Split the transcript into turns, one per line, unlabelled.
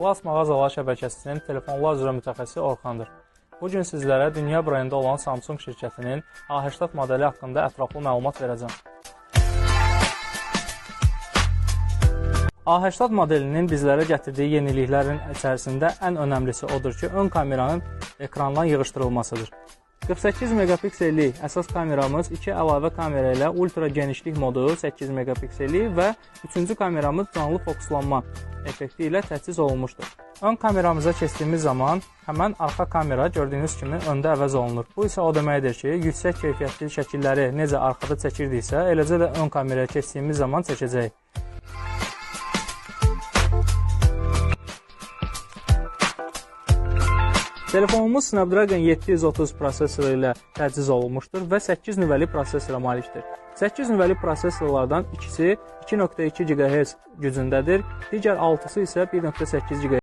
Plus mağazalar şəbəkəsinin telefonlar üzrə mütəxəssisi Orxandır. Bu gün sizlərə dünya brendi olan Samsung şirkətinin A80 modeli haqqında ətraflı məlumat verəcəm. A80 modelinin bizlərə gətirdiyi yeniliklərin içərisində ən önəmlisi odur ki, ön kameranın ekrandan yığışdırılmasıdır. 48 megapiksellik əsas kameramız 2 əlavə kamera ilə ultra genişlik modu 8 megapiksellik və 3-cü kameramız canlı fokuslanma effekti ilə təchiz olunmuşdur. Ön kameramıza keçdiyimiz zaman həmən arxa kamera gördüyünüz kimi öndə əvəz olunur. Bu isə o deməkdir ki, yüksək keyfiyyətli şəkilləri necə arxada çəkirdiksə, eləcə də ön kameraya keçdiyimiz zaman çəkəcəyik. Telefonumuz Snapdragon 730 prosesoru ilə təchiz olunmuşdur və 8 nüvəli prosesora malikdir. 8 nüvəli prosesorlardan ikisi 2.2 GHz gücündədir, digər 6-sı isə 1.8 GHz.